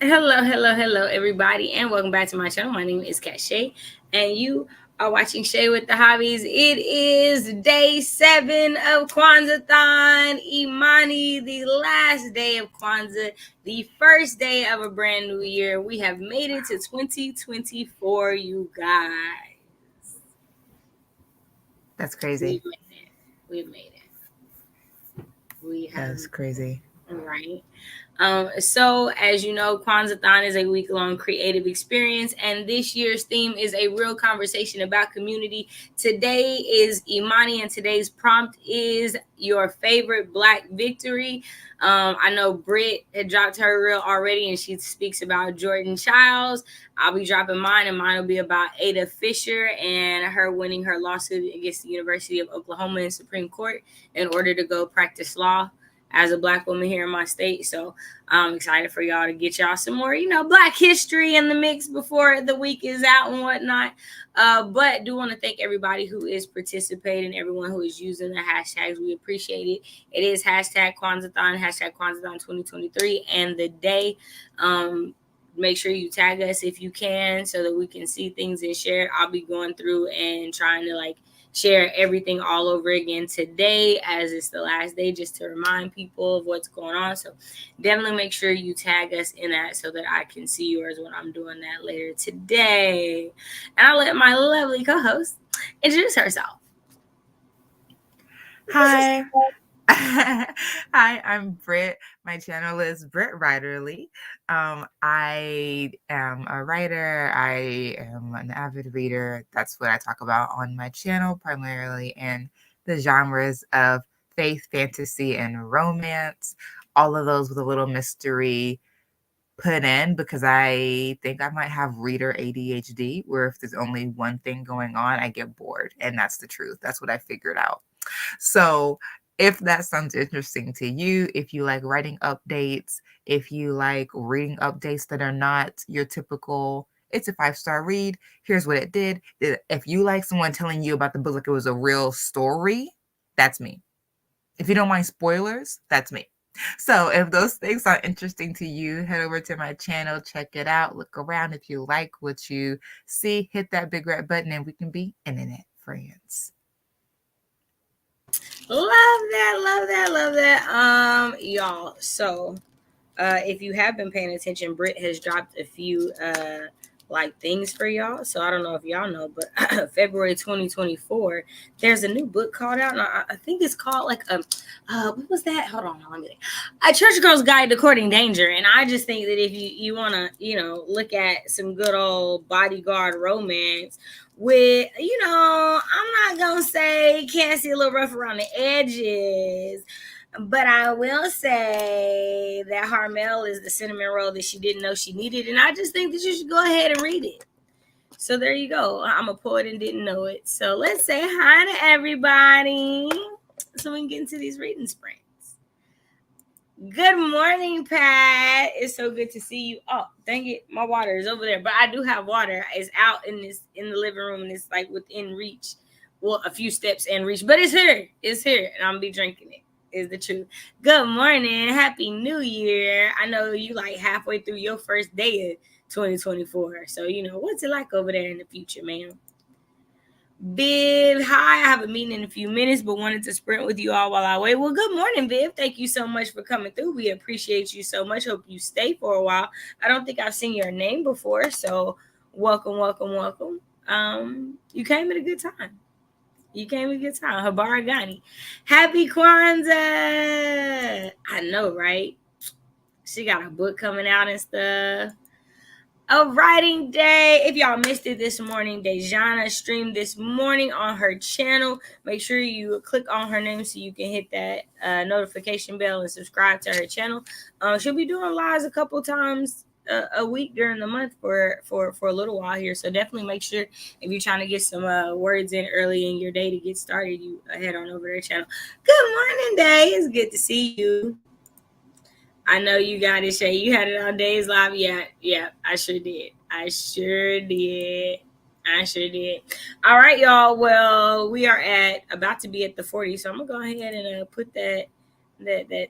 Hello, everybody, and welcome back to my channel. My name is Kat Shay, and you are watching Shay with the Hobbies. It is day 7 of Kwanzaa-thon, Imani, the last day of Kwanzaa, the first day of a brand new year. We have made it to 2024, you guys. That's crazy. We've made it. We have, That's crazy. right? So as you know, Kwanzaa-thon is a week-long creative experience, and this year's theme is a real conversation about community. Today is Imani, and today's prompt is your favorite Black victory. I know Britt had dropped her reel already, and she speaks about Jordan Childs. I'll be dropping mine, and mine will be about Ada Fisher and her winning her lawsuit against the University of Oklahoma in Supreme Court in order to go practice law as a Black woman here in my state. So I'm excited for y'all to get y'all some more, Black history in the mix before the week is out and whatnot. But do want to thank everybody who is participating, everyone who is using the hashtags. We appreciate it. It is hashtag Kwanzaa-thon, hashtag Kwanzaa-thon 2023, and the day. Make sure you tag us if you can so that we can see things and share. I'll be going through and trying to share everything all over again today, as it's the last day, just to remind people of what's going on. So definitely make sure you tag us in that so that I can see yours when I'm doing that later today. And I'll let my lovely co-host introduce herself. Hi. Hi, I'm Britt. My channel is Britt Writerly. I am a writer. I am an avid reader. That's what I talk about on my channel, primarily in the genres of faith, fantasy, and romance. All of those with a little mystery put in because I think I might have reader ADHD, where if there's only one thing going on, I get bored. And that's the truth. That's what I figured out. So if that sounds interesting to you, if you like writing updates, if you like reading updates that are not your typical, it's a 5-star read, here's what it did. If you like someone telling you about the book like it was a real story, that's me. If you don't mind spoilers, that's me. So if those things are interesting to you, head over to my channel, check it out, look around. If you like what you see, hit that big red button and we can be internet friends. Love that. Y'all. So if you have been paying attention, Britt has dropped a few things for y'all. So I don't know if y'all know, but February 2024, there's a new book called out, and I think it's called what was that? Hold on, let me think. A Church Girl's Guide to Courting Danger. And I just think that if you want to, look at some good old bodyguard romance with, I'm not gonna say can't see a little rough around the edges, but I will say that Harmel is the cinnamon roll that she didn't know she needed. And I just think that you should go ahead and read it. So there you go. I'm a poet and didn't know it. So let's say hi to everybody so we can get into these reading sprints. Good morning, Pat. It's so good to see you. Oh, dang it. My water is over there. But I do have water. It's out in the living room, and it's within reach. Well, a few steps in reach. But it's here. It's here. And I'm gonna be drinking it. Is the truth. Good morning. Happy New Year. I know you halfway through your first day of 2024. So, what's it like over there in the future, ma'am? Viv, hi. I have a meeting in a few minutes, but wanted to sprint with you all while I wait. Well, good morning, Viv. Thank you so much for coming through. We appreciate you so much. Hope you stay for a while. I don't think I've seen your name before, so welcome. You came at a good time. Habara Ghani. Happy Kwanzaa. I know, right? She got a book coming out and stuff. A writing day. If y'all missed it this morning, Dejana streamed this morning on her channel. Make sure you click on her name so you can hit that notification bell and subscribe to her channel. She'll be doing lives a couple times a week during the month for a little while here. So definitely make sure if you're trying to get some words in early in your day to get started, you head on over to her channel. Good morning, Day. It's good to see you. I know you got it, Shay. You had it on Days Live. Yeah, I sure did. All right, y'all. Well, we are about to be at the 40, so I'm gonna go ahead and put that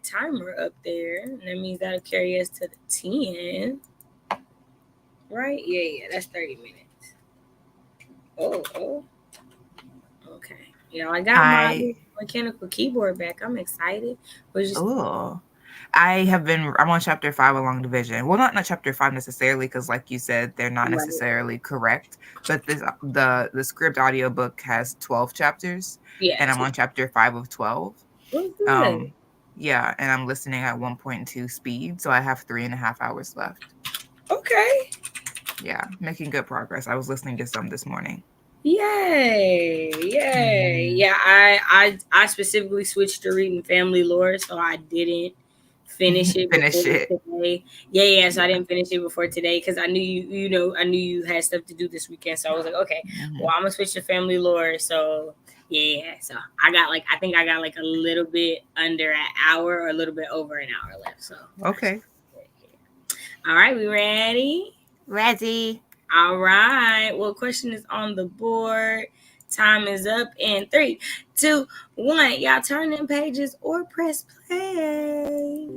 timer up there. And that means that'll carry us to the 10. right? Yeah, that's 30 minutes. Oh, okay. Yeah, I got my I mechanical keyboard back. I'm excited. But just Oh, I'm on chapter 5 along division. Well, not chapter 5 necessarily, because like you said, they're not right. necessarily correct. But the script audiobook has 12 chapters, Yeah, and I'm on chapter 5 of 12. what's good? Um, yeah, and I'm listening at 1.2 speed, so I have 3.5 hours left. Okay. Yeah, making good progress. I was listening to some this morning. Yay. Yay. Mhm. Yeah, I specifically switched to reading family lore, so I didn't finish it Finish before it. today. Yeah, so I Yeah. didn't finish it before today because I knew I knew you had stuff to do this weekend. So I was like, okay, well, Mhm. I'm gonna switch to family lore. So yeah, so I think I got like a little bit under an hour or a little bit over an hour left. So Okay. all right, we ready? Ready. All right. Well, question is on the board. Time is up in 3, 2, 1. Y'all turn in pages or press play.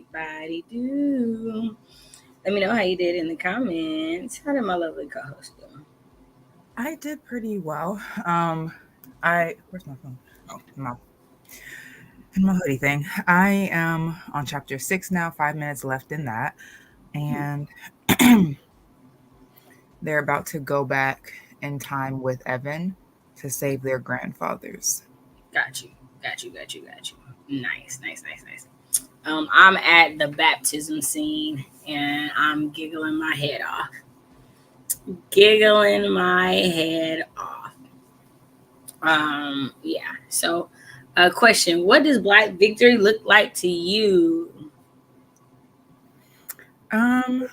everybody do. Let me know how you did in the comments. How did my lovely co-host do? I did pretty well. Where's my phone? Oh, in my hoodie thing. I am on chapter 6 now, 5 minutes left in that. And they're about to go back in time with Evan to save their grandfathers. Got you. Nice. I'm at the baptism scene and I'm giggling my head off. Yeah. So, question: what does Black victory look like to you? I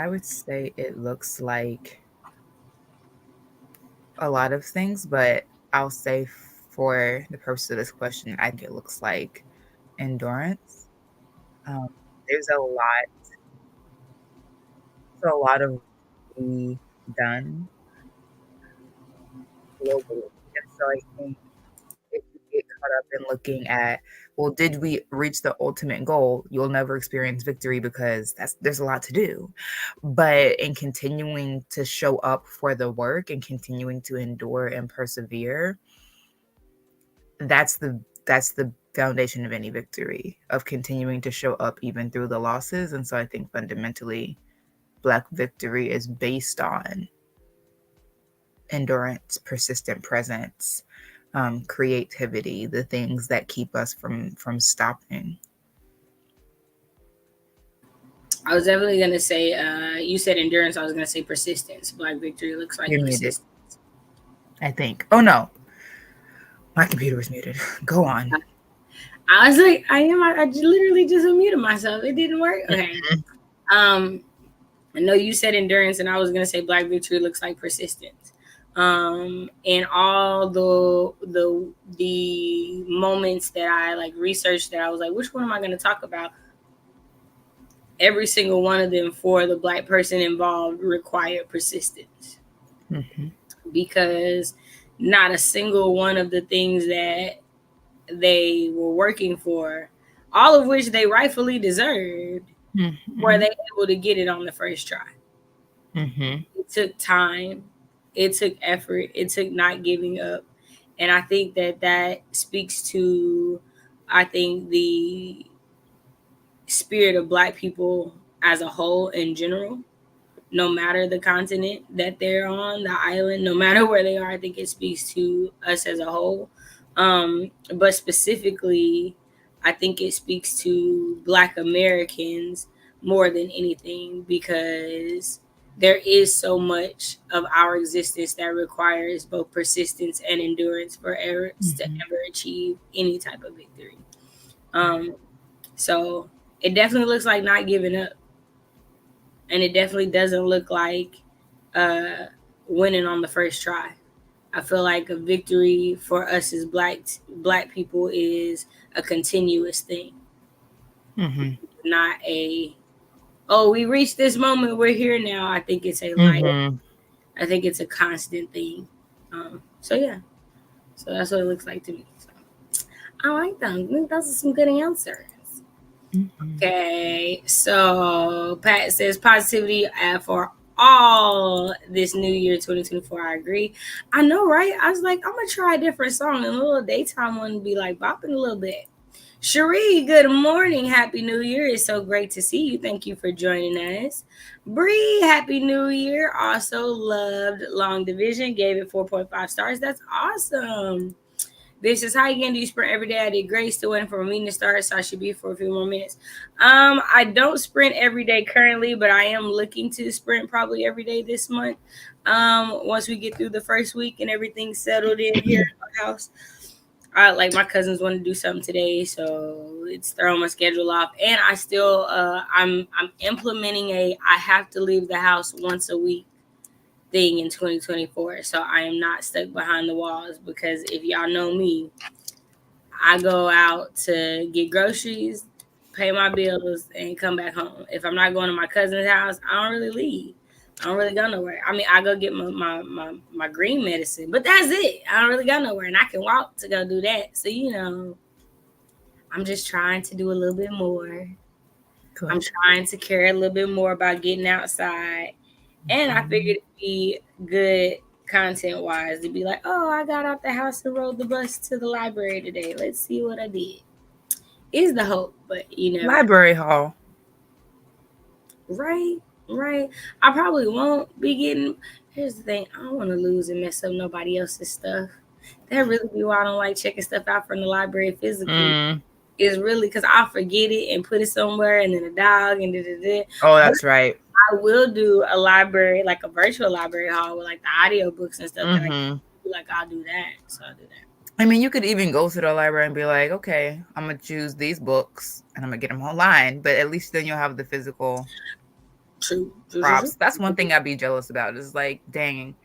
would say it looks like a lot of things, but I'll say for the purpose of this question, I think it looks like endurance. There's a lot of be done globally. And so I think if you get caught up in looking at, well, did we reach the ultimate goal? You'll never experience victory because there's a lot to do. But in continuing to show up for the work and continuing to endure and persevere, that's the foundation of any victory, of continuing to show up even through the losses. And so I think fundamentally Black victory is based on endurance, persistent presence, creativity, the things that keep us from stopping. I was definitely gonna say, you said endurance. I was gonna say persistence. Black victory looks like You're persistence. muted, I think. Oh no, my computer was muted. Go on. I was like, I literally just unmuted myself. It didn't work. Okay. I know you said endurance, and I was gonna say Black victory looks like persistence. And all the moments that I like researched, that I was like, which one am I gonna talk about? Every single one of them for the Black person involved required persistence. Because not a single one of the things that they were working for, all of which they rightfully deserved, were they able to get it on the first try. It took time, it took effort, it took not giving up. And I think that speaks to, I think, the spirit of Black people as a whole in general. No matter the continent that they're on, the island, no matter where they are, I think it speaks to us as a whole. But specifically, I think it speaks to Black Americans more than anything, because there is so much of our existence that requires both persistence and endurance for us to ever achieve any type of victory. So it definitely looks like not giving up. And it definitely doesn't look like winning on the first try. I feel like a victory for us as black people is a continuous thing. Not a, oh, we reached this moment, we're here now. I think it's a life. I think it's a constant thing. So yeah. So that's what it looks like to me. So I like them. I think those are some good answers. Okay, so Pat says positivity for all this new year 2024. I agree. I know, right? I was like, I'm gonna try a different song, and a little daytime one would be like bopping a little bit. Cherie, good morning. Happy New Year. It's so great to see you. Thank you for joining us. Bree, Happy New Year. Also loved Long Division. Gave it 4.5 stars. That's awesome. This is hi again. Do you sprint every day? I did great. Still waiting for a meeting to start, so I should be for a few more minutes. I don't sprint every day currently, but I am looking to sprint probably every day this month. Once we get through the first week and everything's settled in here at my house. Like my cousins want to do something today, so it's throwing my schedule off. And I still I'm implementing I have to leave the house once a week thing in 2024, so I am not stuck behind the walls, because if y'all know me, I go out to get groceries, pay my bills, and come back home. If I'm not going to my cousin's house, I don't really leave. I don't really go nowhere. I mean, I go get my green medicine, but that's it. I don't really go nowhere, and I can walk to go do that. So I'm just trying to do a little bit more. Good. I'm trying to care a little bit more about getting outside. And I figured it'd be good content wise to be like, oh, I got out the house and rode the bus to the library today. Let's see what I did. Is the hope, but you never know. Library hall. Right, right. I probably won't be getting. Here's the thing: I don't want to lose and mess up nobody else's stuff. That really be why I don't like checking stuff out from the library physically. Is really because I'll forget it and put it somewhere, and then a dog and da. Oh, that's right. I will do a library, like a virtual library hall with like the audio books and stuff. That I can do, like I'll do that. So I'll do that. I mean, you could even go to the library and be like, okay, I'm gonna choose these books and I'm gonna get them online. But at least then you'll have the physical props. That's one thing I'd be jealous about. Is like, dang,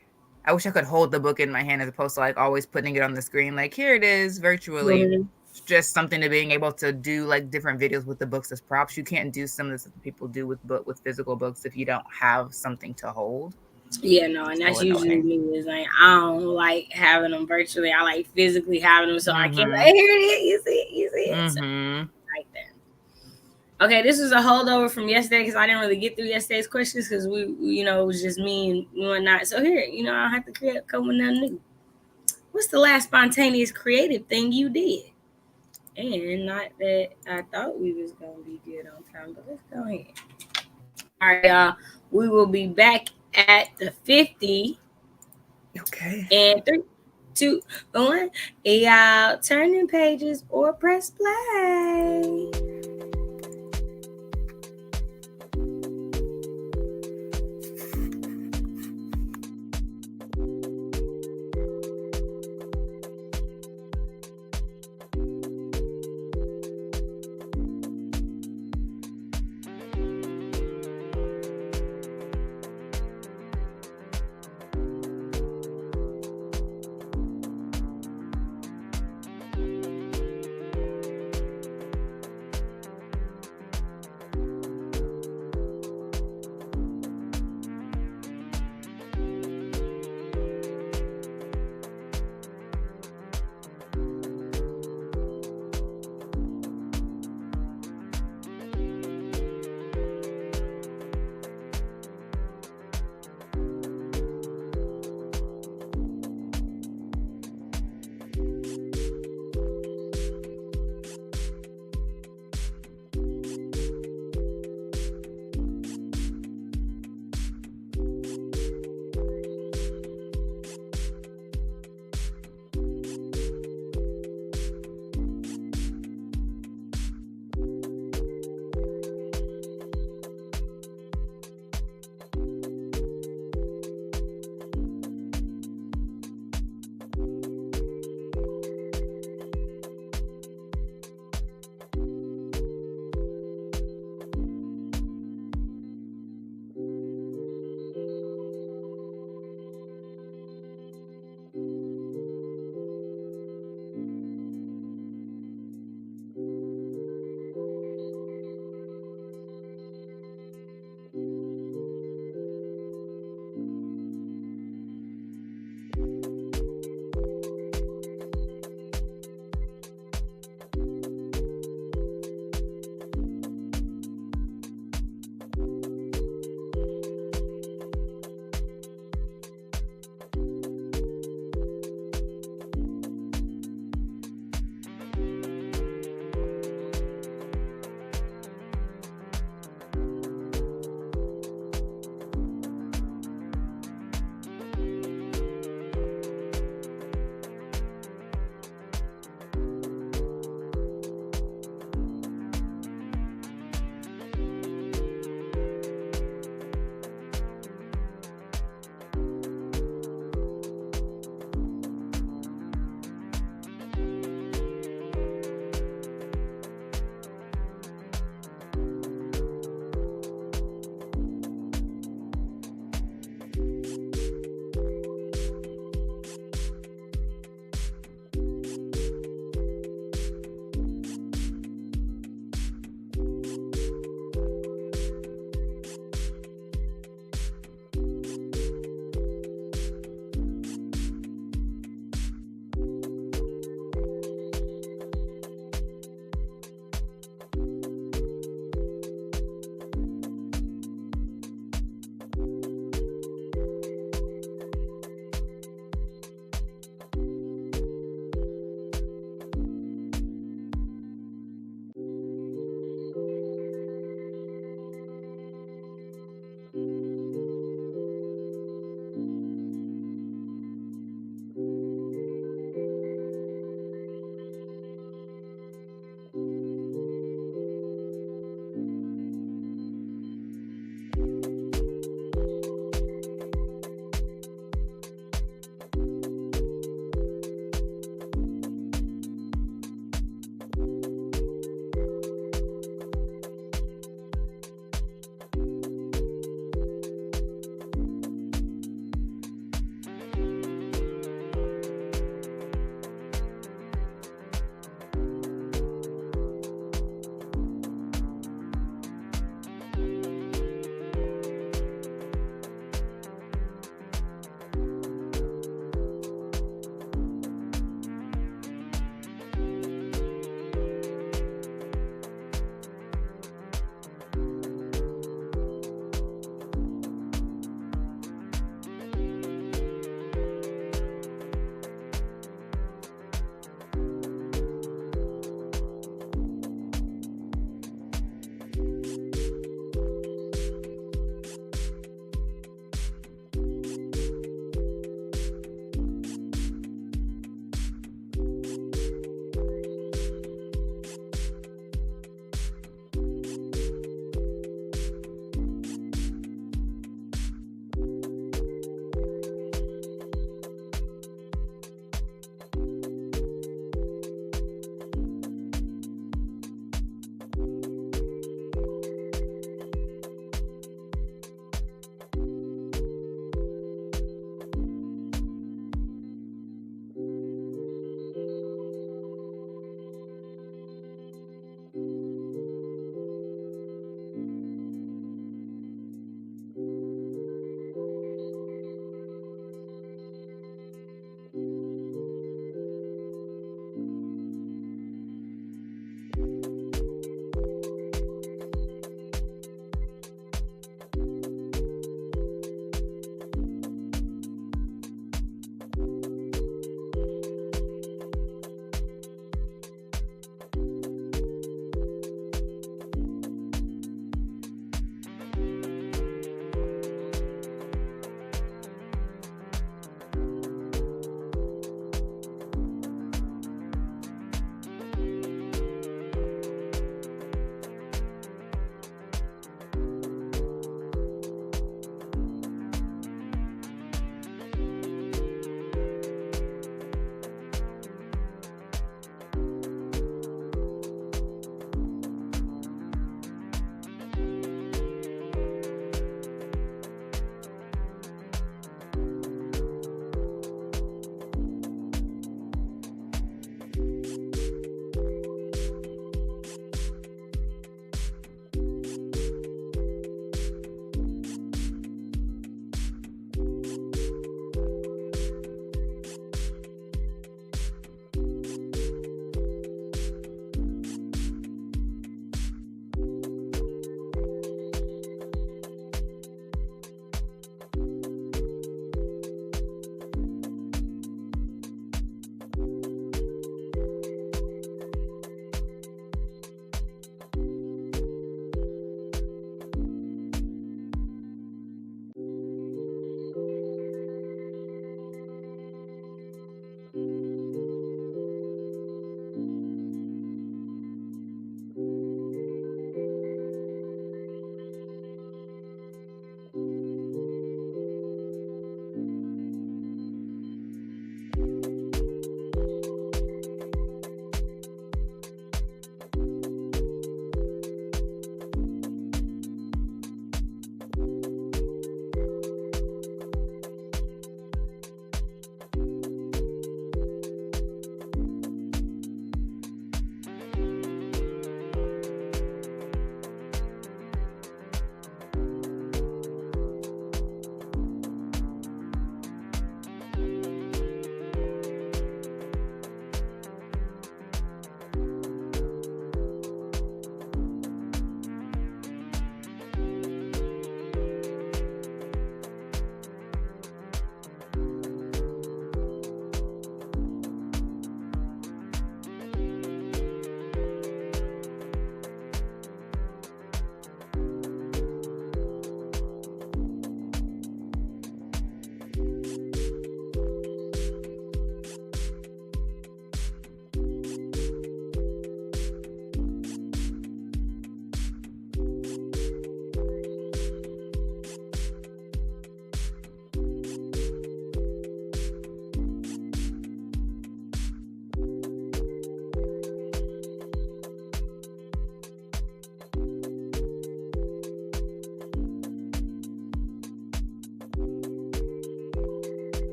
I wish I could hold the book in my hand as opposed to like always putting it on the screen. Like, here it is virtually. It's just something to being able to do like different videos with the books as props. You can't do some of the stuff people do with physical books if you don't have something to hold. Yeah, no, and that's usually me. Is like I don't like having them virtually. I like physically having them, so I can't. Like, here it is. You see it. So, like that. Okay, this was a holdover from yesterday because I didn't really get through yesterday's questions because we, it was just me and whatnot. So here, I have to come with nothing new. What's the last spontaneous creative thing you did? And not that I thought we was gonna be good on time, but let's go ahead. All right, y'all. We will be back at the 50. Okay. And 3, 2, 1. Y'all turning pages or press play.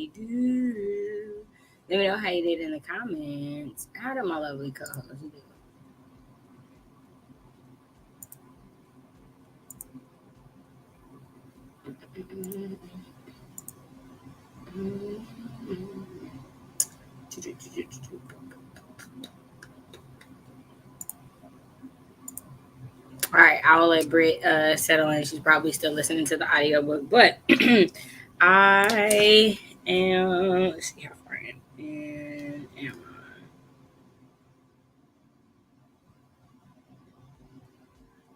kayteedub. Let me know how you did in the comments. How did my lovely co-host do? All right, I will let Britt settle in. She's probably still listening to the audiobook, but I am. Let's see how far I am.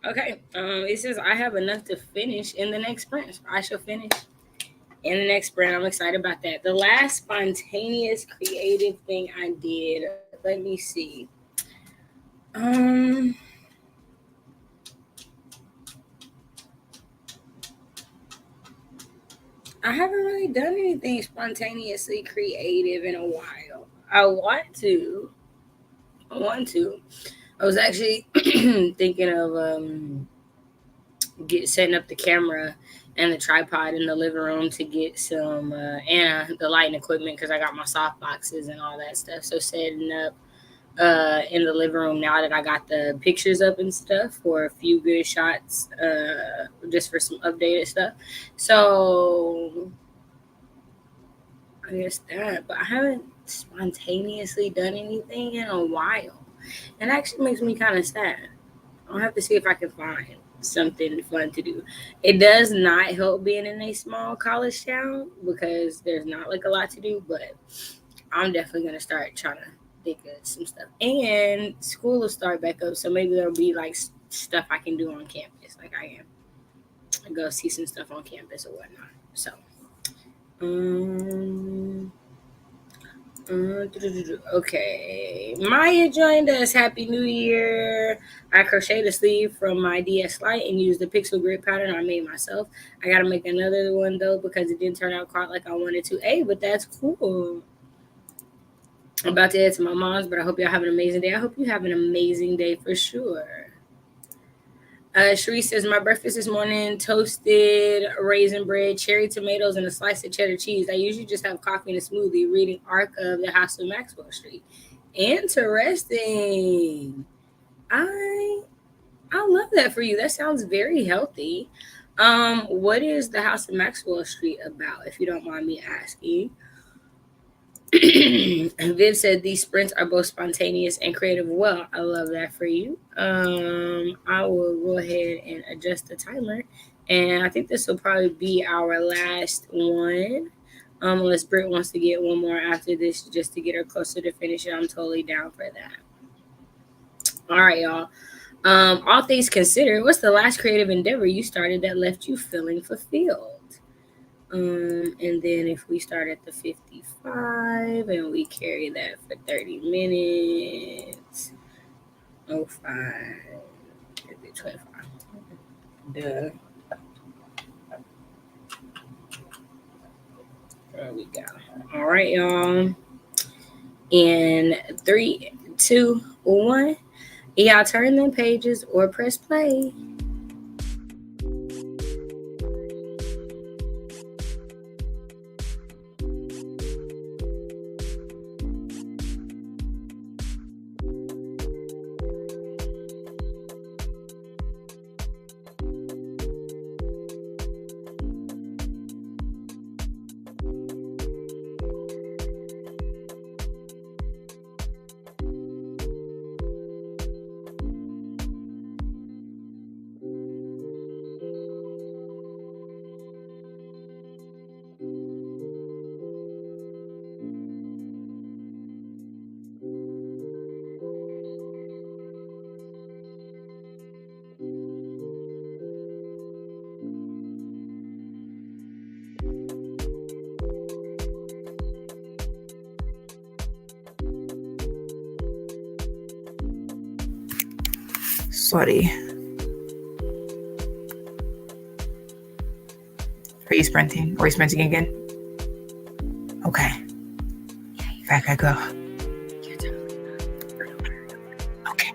Okay. It says I have enough to finish in the next sprint. So I shall finish in the next sprint. I'm excited about that. The last spontaneous creative thing I did. Let me see. Um. I haven't really done anything spontaneously creative in a while. I want to. I was actually thinking of setting up the camera and the tripod in the living room to get some and the lighting equipment because I got my soft boxes and all that stuff. So setting up in the living room now that I got the pictures up and stuff for a few good shots, just for some updated stuff. So I guess that, but I haven't spontaneously done anything in a while. It actually makes me kind of sad. I'll have to see if I can find something fun to do. It does not help being in a small college town because there's not like a lot to do, but I'm definitely going to start trying to think of some stuff. And school will start back up, so maybe there'll be like stuff I can do on campus, like I am. Go see some stuff on campus or whatnot. So, okay. Maya joined us. Happy New Year. I crocheted a sleeve from my DS Lite and used the pixel grid pattern I made myself. I got to make another one though because it didn't turn out quite like I wanted to. Hey, but that's cool. I'm about to head to my mom's, but I hope y'all have an amazing day. I hope you have an amazing day for sure. Cherie says, my breakfast this morning, toasted raisin bread, cherry tomatoes, and a slice of cheddar cheese. I usually just have coffee and a smoothie, reading Arc of the House of Maxwell Street. Interesting. I love that for you. That sounds very healthy. What is the House of Maxwell Street about, if you don't mind me asking? Viv said these sprints are both spontaneous and creative. Well, I love that for you. I will go ahead and adjust the timer, and I think this will probably be our last one. Unless Britt wants to get one more after this, just to get her closer to finishing. I'm totally down for that. All right, y'all. All things considered, what's the last creative endeavor you started that left you feeling fulfilled? And then if we start at the 55 and we carry that for 30 minutes, 05, 25. Duh. There we go. All right, y'all. In 3, 2, 1. Y'all turn them pages or press play. Sorry. Are you sprinting? Are you sprinting again? Okay. Back I go. Okay.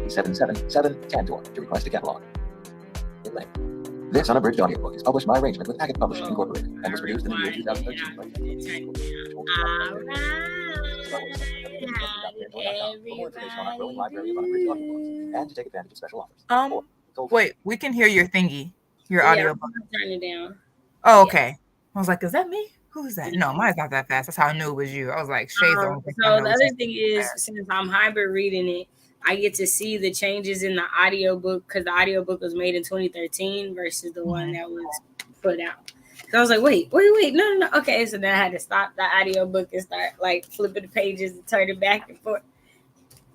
77710 to request a catalog. In length. This unabridged audiobook is published by arrangement with Agate Publishing Incorporated and was produced in the year 2013. And to take advantage of special offers. Wait, we can hear your thingy, your audiobook. Turn it down. Oh, okay. I was like, is that me? Who is that? No, mine's not that fast. That's how I knew it was you. I was like, Shay's the only person I So know the is other thing is, since I'm hybrid reading it, I get to see the changes in the audiobook because the audiobook was made in 2013 versus the one that was put out. So I was like, wait, no. Okay, so then I had to stop the audiobook and start like flipping the pages and turn it back and forth.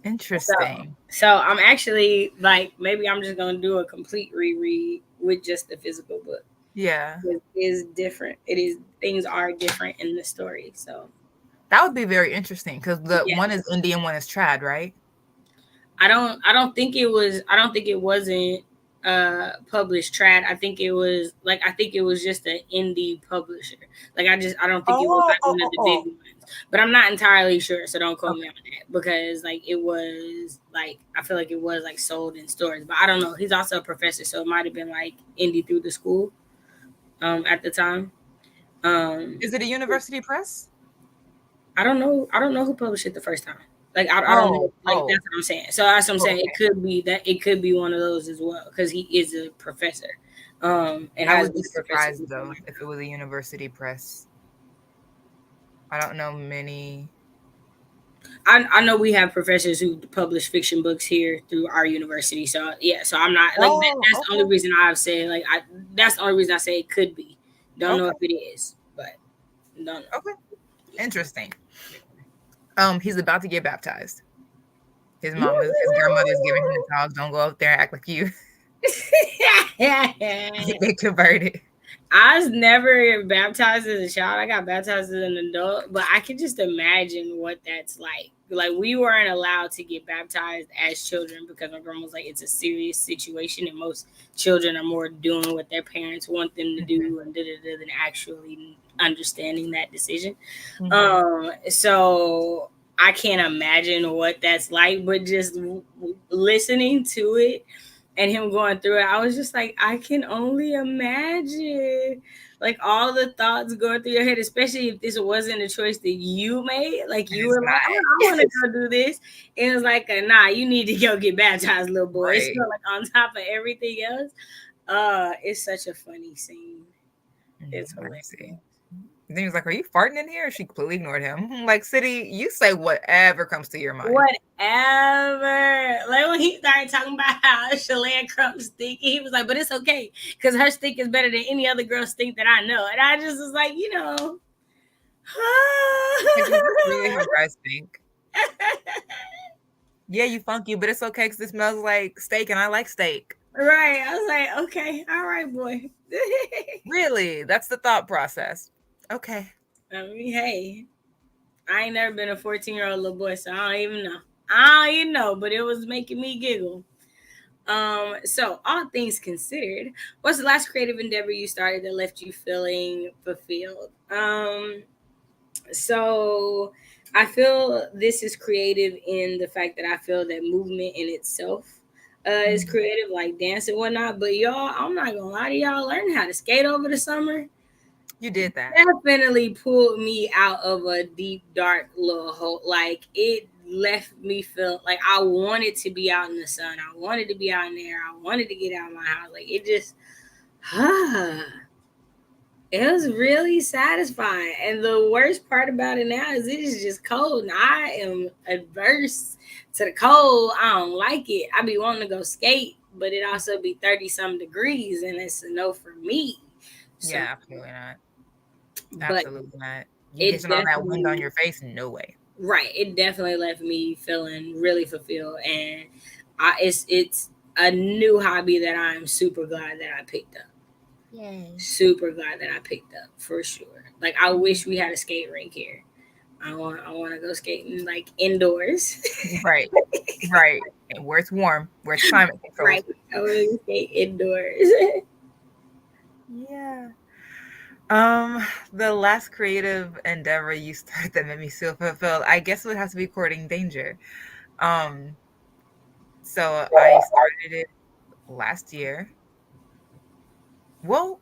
Interesting. So I'm actually like, maybe I'm just gonna do a complete reread with just the physical book. Yeah, it is different. Things are different in the story. So that would be very interesting because the one is indie and one is trad, right? I don't think it wasn't published trad. I think it was just an indie publisher. Like I don't think it was like one of the big ones. But I'm not entirely sure, so don't quote me on that because like it was like I feel like it was like sold in stores, but I don't know. He's also a professor, so it might have been like indie through the school at the time. Is it a university press? I don't know who published it the first time. Like I don't know. Like that's what I'm saying. So that's what I'm saying. It could be that. It could be one of those as well because he is a professor. And I would be surprised though if it was a university press. I don't know many. I know we have professors who publish fiction books here through our university. So yeah. So I'm not like that's the only reason I've said like that's the only reason I say it could be. Don't know if it is, but don't know. Okay. Interesting. He's about to get baptized. His grandmother's giving him the towels. Don't go up there and act like you. They converted. I was never baptized as a child. I got baptized as an adult, but I can just imagine what that's like. Like we weren't allowed to get baptized as children because my grandma was like, it's a serious situation, and most children are more doing what their parents want them to do and than actually understanding that decision. So I can't imagine what that's like, but just listening to it and him going through it, I was just like, I can only imagine like all the thoughts going through your head, especially if this wasn't a choice that you made. Like you were like, I want to go do this. And it was like, nah, you need to go get baptized, little boy. Right. It's still like on top of everything else. It's such a funny scene. It's hilarious. Then he was like, are you farting in here? She completely ignored him. Like, City, you say whatever comes to your mind. Whatever. Like when he started talking about how Shalane Crump stink, he was like, but it's okay because her stink is better than any other girl's stink that I know. And I just was like, you know. Really her guys stink. Yeah, you funky, but it's okay because it smells like steak and I like steak. Right. I was like, okay. All right, boy. Really? That's the thought process. Okay. I mean, hey, I ain't never been a 14-year-old little boy, so I don't even know, but it was making me giggle. So all things considered, what's the last creative endeavor you started that left you feeling fulfilled? So I feel this is creative in the fact that I feel that movement in itself is creative, like dance and whatnot. But y'all, I'm not gonna lie to y'all, learning how to skate over the summer. You did that. Definitely pulled me out of a deep, dark little hole. Like it left me feel like I wanted to be out in the sun. I wanted to be out in there. I wanted to get out of my house. Like it just, it was really satisfying. And the worst part about it now is it is just cold. And I am adverse to the cold. I don't like it. I be wanting to go skate, but it also be 30-some degrees, and it's a no for me. So, yeah, absolutely not. Absolutely not. You getting all that wind on your face? No way. Right. It definitely left me feeling really fulfilled, and it's a new hobby that I'm super glad that I picked up. Yay. Super glad that I picked up for sure. Like I wish we had a skate rink here. I want to go skating like indoors. Right. Right. And where it's warm, where it's climate control. Right. I want to skate indoors. Yeah. The last creative endeavor you started that made me feel fulfilled, I guess it would have to be Courting Danger. So I started it last year. Well,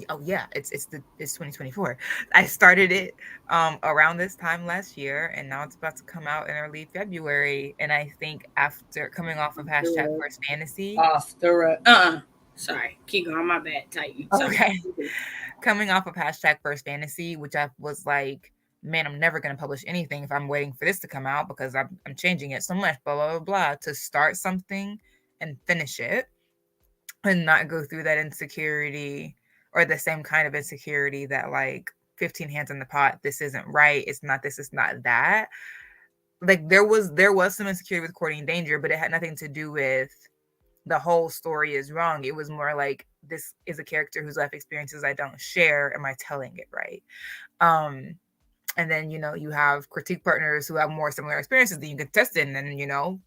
oh yeah, it's 2024. I started it around this time last year, and now it's about to come out in early February. And I think after coming off of hashtag First Fantasy, sorry, keep going. My bad. Titan. okay, coming off of hashtag First Fantasy, which I was like, man, I'm never gonna publish anything if I'm waiting for this to come out because I'm changing it so much, blah blah blah blah. To start something and finish it and not go through that insecurity or the same kind of insecurity that like 15 hands in the pot, this isn't right, it's not this, it's not that. Like there was some insecurity with Courting Danger, but it had nothing to do with the whole story is wrong. It was more like, this is a character whose life experiences I don't share, am I telling it right? And then you have critique partners who have more similar experiences that you can test in, and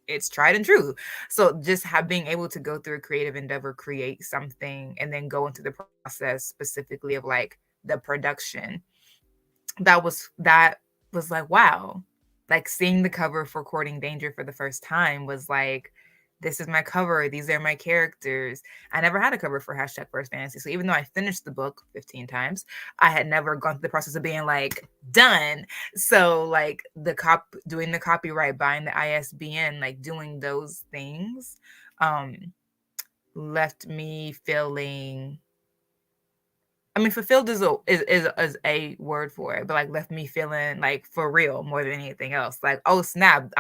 it's tried and true. So just being able to go through a creative endeavor, create something, and then go into the process specifically of like the production, that was like, wow. Like seeing the cover for Courting Danger for the first time was like, this is my cover, these are my characters. I never had a cover for hashtag First Fantasy. So even though I finished the book 15 times, I had never gone through the process of being like done. So like doing the copyright, buying the ISBN, like doing those things left me feeling, I mean, fulfilled is a word for it, but like left me feeling like for real more than anything else. Like, oh snap,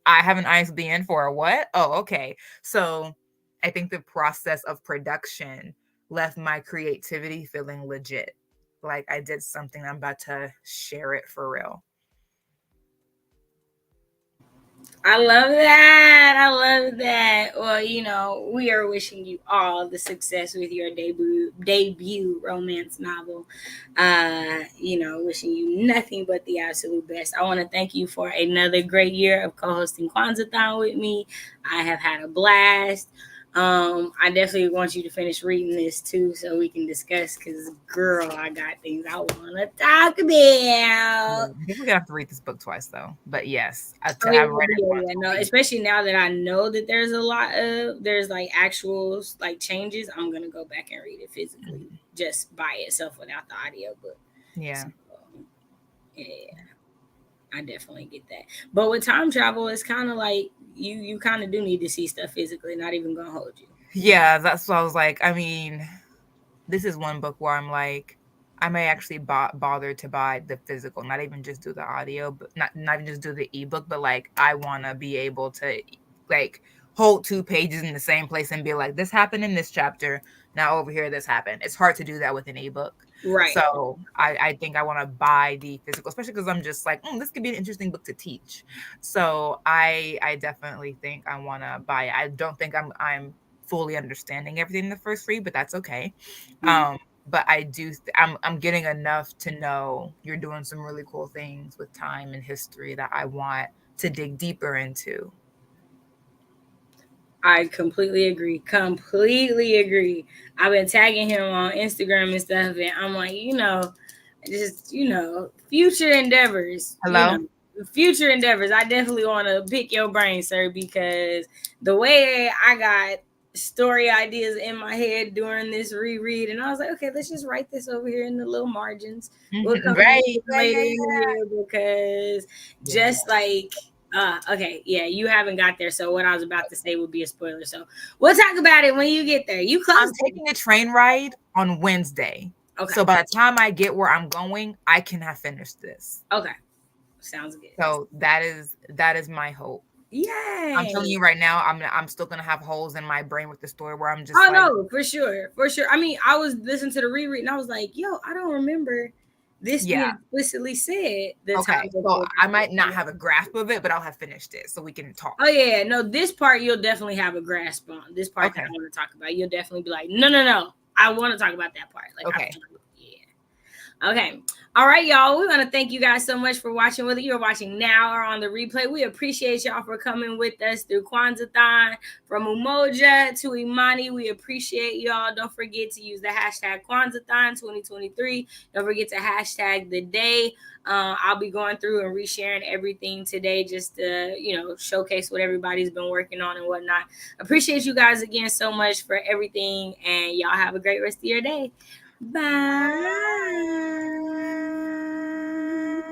I have an ISBN for a what? Oh, okay. So I think the process of production left my creativity feeling legit. Like I did something, I'm about to share it for real. I love that. I love that. Well, we are wishing you all the success with your debut romance novel. Wishing you nothing but the absolute best. I want to thank you for another great year of co-hosting Kwanzaa-thon with me. I have had a blast. I definitely want you to finish reading this too so we can discuss, because girl, I got things I want to talk about. I think we're gonna have to read this book twice though, but yes, especially now that I know that there's like actual like changes, I'm gonna go back and read it physically just by itself without the audio book. Yeah. So, yeah, I definitely get that. But with time travel, it's kind of like you kind of do need to see stuff physically. Not even gonna hold you. Yeah, that's what I was like. I mean, this is one book where I'm like, I may actually bother to buy the physical, not even just do the audio, but not even just do the ebook, but like I want to be able to like hold 2 pages in the same place and be like, this happened in this chapter. Now over here, this happened. It's hard to do that with an ebook. Right. So I think I want to buy the physical, especially because I'm just like, this could be an interesting book to teach. So I definitely think I want to buy it. I don't think I'm fully understanding everything in the first read, but that's okay. But I do I'm getting enough to know you're doing some really cool things with time and history that I want to dig deeper into. I completely agree. Completely agree. I've been tagging him on Instagram and stuff, and I'm like, future endeavors. Hello? Future endeavors. I definitely want to pick your brain, sir, because the way I got story ideas in my head during this reread, and I was like, okay, let's just write this over here in the little margins. We'll come Right. later in the year, because just like. Okay, yeah, you haven't got there, so what I was about to say would be a spoiler. So we'll talk about it when you get there. I'm taking a train ride on Wednesday. Okay. So by the time I get where I'm going, I can have finished this. Okay. Sounds good. So that is my hope. Yay. I'm telling you right now, I'm still gonna have holes in my brain with the story where I'm just no, for sure. I mean, I was listening to the reread and I was like, yo, I don't remember this being explicitly said. Okay, so I might not have a grasp of it, but I'll have finished it so we can talk. Oh yeah, no, this part you'll definitely have a grasp on. This part that I want to talk about, you'll definitely be like, no, I want to talk about that part. Like, okay, Okay. All right, y'all. We want to thank you guys so much for watching, whether you're watching now or on the replay. We appreciate y'all for coming with us through Kwanzaa-thon. From Umoja to Imani, we appreciate y'all. Don't forget to use the hashtag Kwanzaa-thon 2023. Don't forget to hashtag the day. I'll be going through and resharing everything today just to, showcase what everybody's been working on and whatnot. Appreciate you guys again so much for everything, and y'all have a great rest of your day. Bye.